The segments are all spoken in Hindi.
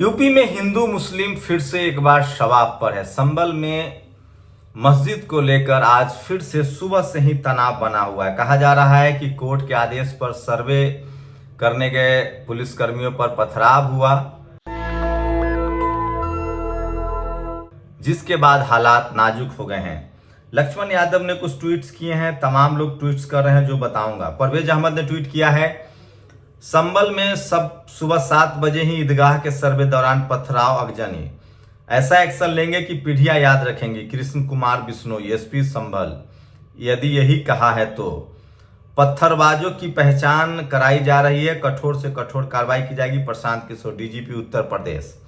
यूपी में हिंदू मुस्लिम फिर से एक बार शवाब पर है। संभल में मस्जिद को लेकर आज फिर से सुबह से ही तनाव बना हुआ है। कहा जा रहा है कि कोर्ट के आदेश पर सर्वे करने गए पुलिसकर्मियों पर पथराव हुआ, जिसके बाद हालात नाजुक हो गए हैं। लक्ष्मण यादव ने कुछ ट्वीट्स किए हैं, तमाम लोग ट्वीट्स कर रहे हैं जो बताऊंगा। परवेज अहमद ने ट्वीट किया है, संभल में सब सुबह 7 बजे ही ईदगाह के सर्वे दौरान पथराव अगजनी, ऐसा एक्शन लेंगे कि पीढ़ियां याद रखेंगी। कृष्ण कुमार बिश्नोई, एसपी संभल, यदि यही कहा है तो पत्थरबाजों की पहचान कराई जा रही है, कठोर से कठोर कार्रवाई की जाएगी। प्रशांत किशोर, डीजीपी उत्तर प्रदेश।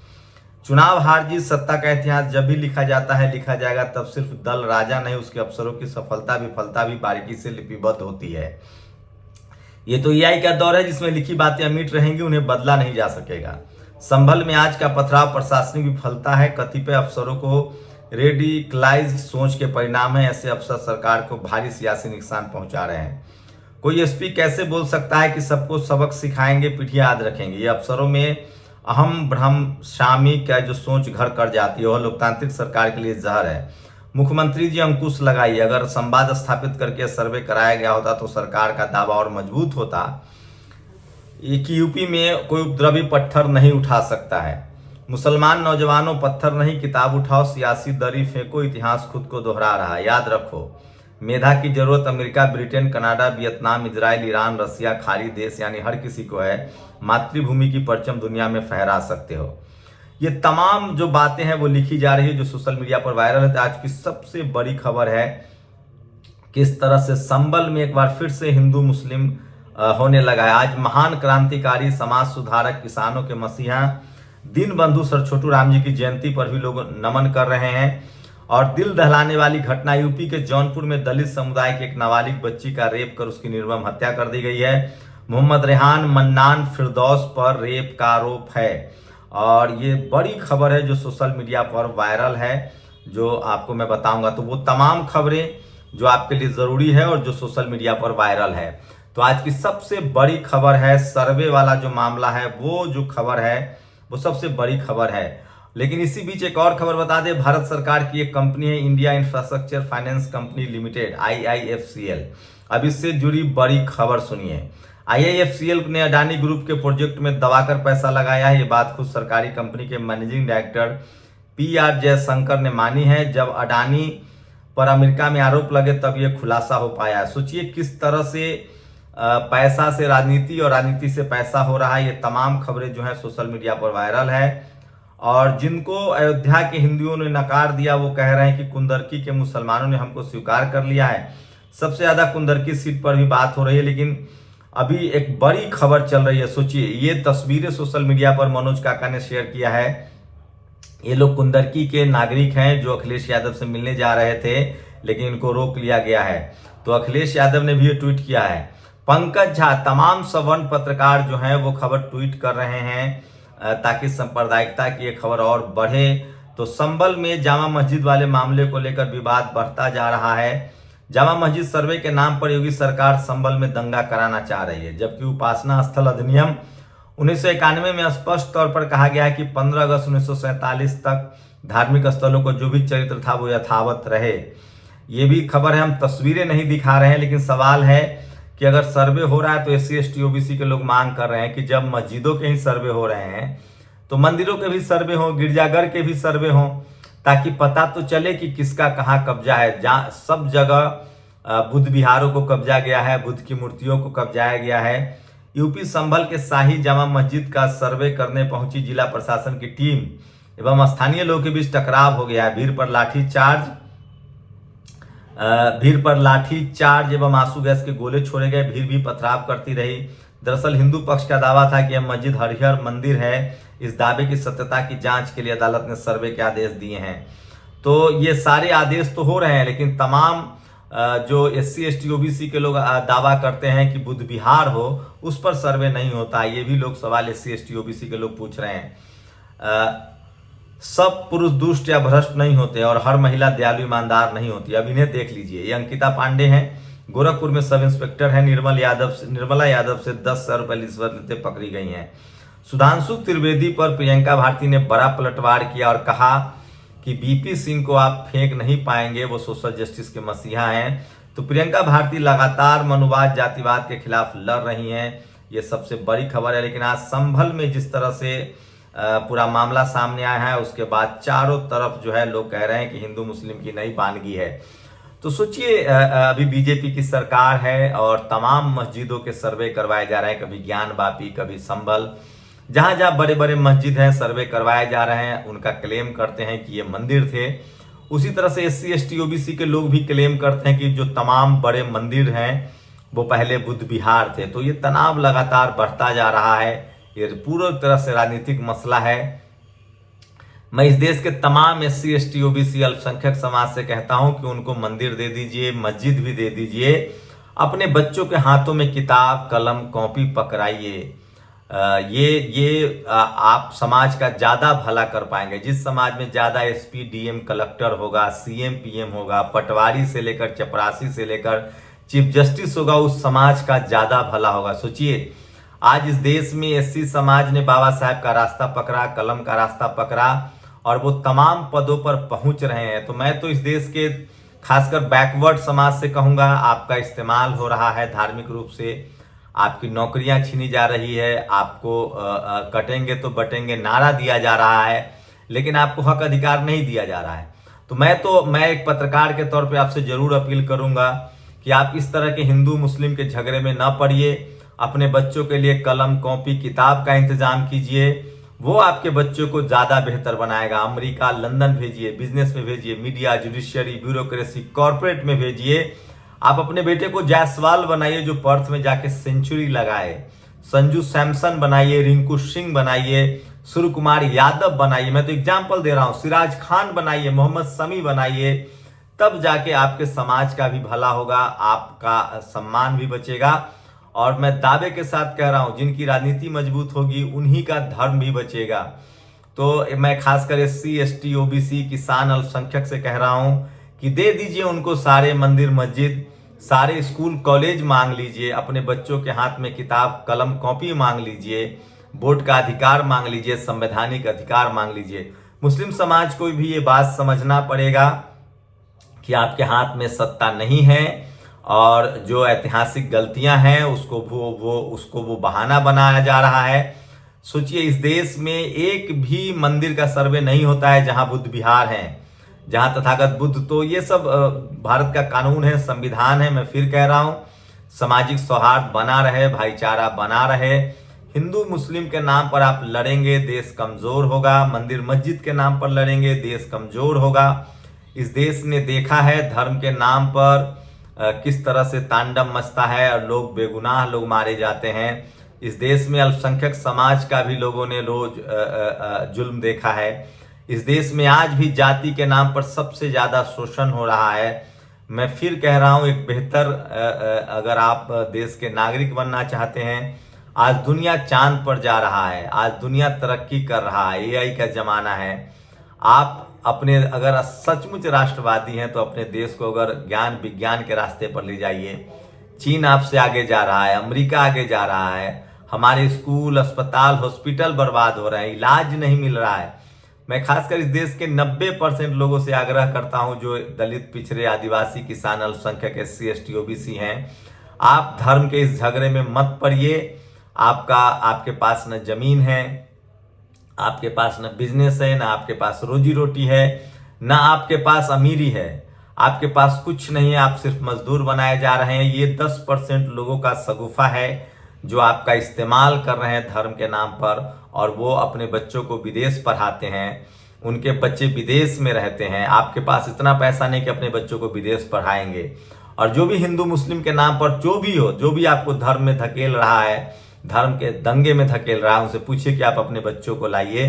चुनाव हार जीत सत्ता का इतिहास जब भी लिखा जाता है, लिखा जाएगा तब सिर्फ दल राजा नहीं, उसके अफसरों की सफलता विफलता भी बारीकी से लिपिबद्ध होती है। ये तो एआई का दौर है जिसमें लिखी बातें अमिट रहेंगी, उन्हें बदला नहीं जा सकेगा। संभल में आज का पथराव प्रशासनिक विफलता है, कतिपय अफसरों को रेडिकलाइज्ड सोच के परिणाम है। ऐसे अफसर सरकार को भारी सियासी नुकसान पहुंचा रहे हैं। कोई एसपी कैसे बोल सकता है कि सबको सबक सिखाएंगे, पीढ़ियां याद रखेंगे। ये अफसरों में अहम ब्रह्म शामी का जो सोच घर कर जाती है, वह लोकतांत्रिक सरकार के लिए जहर है। मुख्यमंत्री जी अंकुश लगाइए, अगर संवाद स्थापित करके सर्वे कराया गया होता तो सरकार का दावा और मजबूत होता कि यूपी में कोई उपद्रवी पत्थर नहीं उठा सकता है। मुसलमान नौजवानों, पत्थर नहीं किताब उठाओ, सियासी दरी फेंको, इतिहास खुद को दोहरा रहा है। याद रखो, मेधा की जरूरत America, Britain, Canada, Vietnam, Israel, Iran, Russia, खाड़ी देश यानी हर किसी को है। मातृभूमि की परचम दुनिया में फहरा सकते हो। ये तमाम जो बातें हैं वो लिखी जा रही है, जो सोशल मीडिया पर वायरल है। तो आज की सबसे बड़ी खबर है किस तरह से संभल में एक बार फिर से हिंदू मुस्लिम होने लगा है। आज महान क्रांतिकारी, समाज सुधारक, किसानों के मसीहा दीनबंधु सर छोटू राम जी की जयंती पर भी लोग नमन कर रहे हैं। और दिल दहलाने वाली घटना, यूपी के जौनपुर में दलित समुदाय की एक नाबालिग बच्ची का रेप कर उसकी निर्मम हत्या कर दी गई है। मोहम्मद रेहान मन्नान फिरदौस पर रेप का आरोप है। और ये बड़ी खबर है जो सोशल मीडिया पर वायरल है, जो आपको मैं बताऊंगा। तो वो तमाम खबरें जो आपके लिए जरूरी है और जो सोशल मीडिया पर वायरल है। तो आज की सबसे बड़ी खबर है सर्वे वाला जो मामला है, वो जो खबर है वो सबसे बड़ी खबर है। लेकिन इसी बीच एक और खबर बता दें, भारत सरकार की एक कंपनी है India infrastructure finance company limited, IIFCL। अब इससे जुड़ी बड़ी खबर सुनिए। IIFCL ने अडानी ग्रुप के प्रोजेक्ट में दबाकर पैसा लगाया है। ये बात खुद सरकारी कंपनी के मैनेजिंग डायरेक्टर PR जयशंकर ने मानी है। जब अडानी पर अमेरिका में आरोप लगे तब ये खुलासा हो पाया। सोचिए किस तरह से पैसा से राजनीति और राजनीति से पैसा हो रहा है। ये तमाम खबरें जो है सोशल मीडिया पर वायरल है। और जिनको अयोध्या के हिंदुओं ने नकार दिया, वो कह रहे हैं कि कुंदरकी के मुसलमानों ने हमको स्वीकार कर लिया है। सबसे ज्यादा कुंदरकी सीट पर भी बात हो रही है। लेकिन अभी एक बड़ी खबर चल रही है। सोचिए, ये तस्वीरें सोशल मीडिया पर मनोज काका ने शेयर किया है। ये लोग कुंदरकी के नागरिक हैं जो अखिलेश यादव से मिलने जा रहे थे, लेकिन इनको रोक लिया गया है। तो अखिलेश यादव ने भी ये ट्वीट किया है। पंकज झा, तमाम सवर्ण पत्रकार जो हैं वो खबर ट्वीट कर रहे हैं ताकि सांप्रदायिकता की ये खबर और बढ़े। तो संभल में जामा मस्जिद वाले मामले को लेकर विवाद बढ़ता जा रहा है। जामा मस्जिद सर्वे के नाम पर योगी सरकार संभल में दंगा कराना चाह रही है, जबकि उपासना स्थल अधिनियम 1991 में स्पष्ट तौर पर कहा गया है कि 15 अगस्त 1947 तक धार्मिक स्थलों को जो भी चरित्र था वो यथावत रहे। ये भी खबर है, हम तस्वीरें नहीं दिखा रहे हैं, लेकिन सवाल है कि अगर सर्वे हो रहा है तो SC ST OBC के लोग मांग कर रहे हैं कि जब मस्जिदों के ही सर्वे हो रहे हैं तो मंदिरों के भी सर्वे हो, गिरजाघर के भी सर्वे हो, ताकि पता तो चले कि किसका कहाँ कब्जा है। जहाँ सब जगह बुद्ध विहारों को कब्जा गया है, बुद्ध की मूर्तियों को कब्जाया गया है। यूपी संभल के शाही जामा मस्जिद का सर्वे करने पहुंची जिला प्रशासन की टीम एवं स्थानीय लोगों के बीच टकराव हो गया है। भीड़ पर लाठीचार्ज एवं आंसू गैस के गोले छोड़े गए। भीड़ भी पथराव करती रही। दरअसल हिंदू पक्ष का दावा था कि यह मस्जिद हरिहर मंदिर है। इस दावे की सत्यता की जांच के लिए अदालत ने सर्वे के आदेश दिए हैं। तो ये सारे आदेश तो हो रहे हैं, लेकिन तमाम जो SC ST OBC के लोग दावा करते हैं कि बुद्ध विहार हो, उस पर सर्वे नहीं होता। ये भी लोग सवाल SC ST OBC के लोग पूछ रहे हैं। सब पुरुष दुष्ट या भ्रष्ट नहीं होते और हर महिला दयालु ईमानदार नहीं होती। अब इन्हें देख लीजिए, ये अंकिता पांडे हैं, गोरखपुर में सब इंस्पेक्टर हैं। निर्मला यादव से 10,000 रुपए रिश्वत लेते पकड़ी गई हैं। सुधांशु त्रिवेदी पर प्रियंका भारती ने बड़ा पलटवार किया और कहा कि बीपी सिंह को आप फेंक नहीं पाएंगे, वो सोशल जस्टिस के मसीहा हैं। तो प्रियंका भारती लगातार मनुवाद जातिवाद के खिलाफ लड़ रही हैं, ये सबसे बड़ी खबर है। लेकिन आज संभल में जिस तरह से पूरा मामला सामने आया है, उसके बाद चारों तरफ जो है लोग कह रहे हैं कि हिंदू मुस्लिम की नई बानगी है। तो सोचिए, अभी बीजेपी की सरकार है और तमाम मस्जिदों के सर्वे करवाए जा रहे हैं, कभी ज्ञान वापी, कभी संभल, जहां जहां बड़े बड़े मस्जिद हैं सर्वे करवाए जा रहे हैं। उनका क्लेम करते हैं कि ये मंदिर थे। उसी तरह से SC ST OBC के लोग भी क्लेम करते हैं कि जो तमाम बड़े मंदिर हैं वो पहले बुद्ध विहार थे। तो ये तनाव लगातार बढ़ता जा रहा है, ये पूरी तरह से राजनीतिक मसला है। मैं इस देश के तमाम SC ST OBC अल्पसंख्यक समाज से कहता हूं कि उनको मंदिर दे दीजिए, मस्जिद भी दे दीजिए, अपने बच्चों के हाथों में किताब कलम कॉपी पकड़ाइए। ये आप समाज का ज्यादा भला कर पाएंगे। जिस समाज में ज्यादा SP DM कलेक्टर होगा, CM PM होगा, पटवारी से लेकर चपरासी से लेकर चीफ जस्टिस होगा, उस समाज का ज्यादा भला होगा। सोचिए, आज इस देश में SC समाज ने बाबा साहब का रास्ता पकड़ा, कलम का रास्ता पकड़ा और वो तमाम पदों पर पहुंच रहे हैं। तो मैं तो इस देश के खासकर बैकवर्ड समाज से कहूंगा, आपका इस्तेमाल हो रहा है धार्मिक रूप से, आपकी नौकरियां छीनी जा रही है, आपको कटेंगे तो बटेंगे नारा दिया जा रहा है, लेकिन आपको हक अधिकार नहीं दिया जा रहा है। तो मैं एक पत्रकार के तौर पे आपसे जरूर अपील करूंगा कि आप इस तरह के हिंदू मुस्लिम के झगड़े में ना पड़िए। अपने बच्चों के लिए कलम कॉपी किताब का इंतजाम कीजिए, वो आपके बच्चों को ज्यादा बेहतर बनाएगा। अमेरिका लंदन भेजिए, बिजनेस में भेजिए, मीडिया जुडिशियरी ब्यूरोक्रेसी कॉर्पोरेट में भेजिए। आप अपने बेटे को जायसवाल बनाइए जो पर्थ में जाके सेंचुरी लगाए, संजू सैमसन बनाइए, रिंकू सिंह बनाइए, सूर्य कुमार यादव बनाइए, मैं तो एग्जाम्पल दे रहा हूं, सिराज खान बनाइए, मोहम्मद शमी बनाइए। तब जाके आपके समाज का भी भला होगा, आपका सम्मान भी बचेगा। और मैं दावे के साथ कह रहा हूं, जिनकी राजनीति मजबूत होगी उन्हीं का धर्म भी बचेगा। तो मैं खासकर SC ST OBC किसान अल्पसंख्यक से कह रहा हूं कि दे दीजिए उनको सारे मंदिर मस्जिद, सारे स्कूल कॉलेज मांग लीजिए, अपने बच्चों के हाथ में किताब कलम कॉपी मांग लीजिए, वोट का अधिकार मांग लीजिए, संवैधानिक अधिकार मांग लीजिए। मुस्लिम समाज को भी ये बात समझना पड़ेगा कि आपके हाथ में सत्ता नहीं है और जो ऐतिहासिक गलतियां हैं उसको वो बहाना बनाया जा रहा है। सोचिए, इस देश में एक भी मंदिर का सर्वे नहीं होता है जहां बुद्ध विहार हैं, जहां तथागत बुद्ध। तो ये सब भारत का कानून है, संविधान है। मैं फिर कह रहा हूं, सामाजिक सौहार्द बना रहे, भाईचारा बना रहे। हिंदू मुस्लिम के नाम पर आप लड़ेंगे, देश कमजोर होगा। मंदिर मस्जिद के नाम पर लड़ेंगे, देश कमजोर होगा। इस देश ने देखा है धर्म के नाम पर किस तरह से तांडव मचता है और लोग बेगुनाह लोग मारे जाते हैं। इस देश में अल्पसंख्यक समाज का भी लोगों ने रोज जुल्म देखा है। इस देश में आज भी जाति के नाम पर सबसे ज्यादा शोषण हो रहा है। मैं फिर कह रहा हूं, एक बेहतर अगर आप देश के नागरिक बनना चाहते हैं, आज दुनिया चांद पर जा रहा है, आज दुनिया तरक्की कर रहा है, AI का जमाना है। आप अपने अगर सचमुच राष्ट्रवादी हैं तो अपने देश को अगर ज्ञान विज्ञान के रास्ते पर ले जाइए। चीन आपसे आगे जा रहा है, अमेरिका आगे जा रहा है, हमारे स्कूल अस्पताल हॉस्पिटल बर्बाद हो रहे हैं, इलाज नहीं मिल रहा है। मैं खासकर इस देश के 90% लोगों से आग्रह करता हूं जो दलित पिछड़े आदिवासी किसान अल्पसंख्यक SC ST OBC हैं, आप धर्म के इस झगड़े में मत पड़िए। आपके पास न जमीन है, आपके पास न बिजनेस है, ना आपके पास रोजी रोटी है, ना आपके पास अमीरी है, आपके पास कुछ नहीं है, आप सिर्फ मजदूर बनाए जा रहे हैं। ये 10% लोगों का शगुफा है जो आपका इस्तेमाल कर रहे हैं धर्म के नाम पर, और वो अपने बच्चों को विदेश पढ़ाते हैं, उनके बच्चे विदेश में रहते हैं। आपके पास इतना पैसा नहीं कि अपने बच्चों को विदेश पढ़ाएंगे। और जो भी हिंदू मुस्लिम के नाम पर जो भी हो, जो भी आपको धर्म में धकेल रहा है, धर्म के दंगे में धकेल रहा है, उनसे पूछिए कि आप अपने बच्चों को लाइए।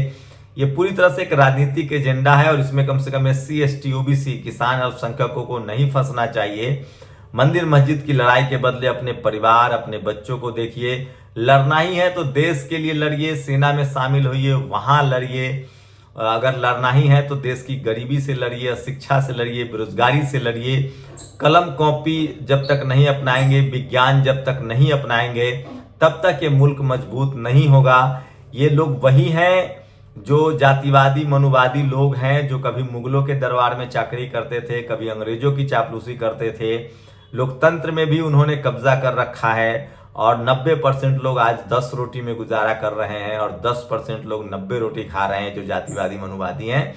ये पूरी तरह से एक राजनीतिक एजेंडा है और इसमें कम से कम SC ST OBC किसान अल्पसंख्यकों को नहीं फंसना चाहिए। मंदिर मस्जिद की लड़ाई के बदले अपने परिवार अपने बच्चों को देखिए। लड़ना ही है तो देश के लिए लड़िए, सेना में शामिल होइए, वहां लड़िए। अगर लड़ना ही है तो देश की गरीबी से लड़िए, अशिक्षा से लड़िए, बेरोजगारी से लड़िए। कलम कॉपी जब तक नहीं अपनाएंगे, विज्ञान जब तक नहीं अपनाएंगे, तब तक ये मुल्क मजबूत नहीं होगा। ये लोग वही हैं जो जातिवादी मनुवादी लोग हैं, जो कभी मुगलों के दरबार में चाकरी करते थे, कभी अंग्रेजों की चापलूसी करते थे, लोकतंत्र में भी उन्होंने कब्जा कर रखा है। और 90% लोग आज 10 रोटी में गुजारा कर रहे हैं और 10% लोग 90 रोटी खा रहे हैं, जो जातिवादी मनुवादी हैं।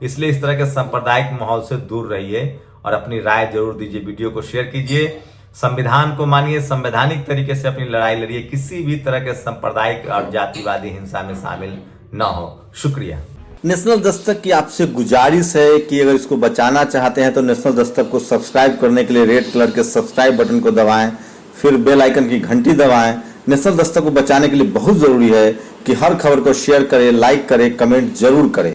इसलिए इस तरह के सांप्रदायिक माहौल से दूर रहिए और अपनी राय जरूर दीजिए। वीडियो को शेयर कीजिए, संविधान को मानिए, संवैधानिक तरीके से अपनी लड़ाई लड़िए, किसी भी तरह के सांप्रदायिक और जातिवादी हिंसा में शामिल न हो। शुक्रिया। नेशनल दस्तक की आपसे गुजारिश है कि अगर इसको बचाना चाहते हैं तो नेशनल दस्तक को सब्सक्राइब करने के लिए रेड कलर के सब्सक्राइब बटन को दबाएं, फिर बेल आइकन की घंटी दबाएं। नेशनल दस्तक को बचाने के लिए बहुत जरूरी है कि हर खबर को शेयर करें, लाइक करें, कमेंट जरूर करें।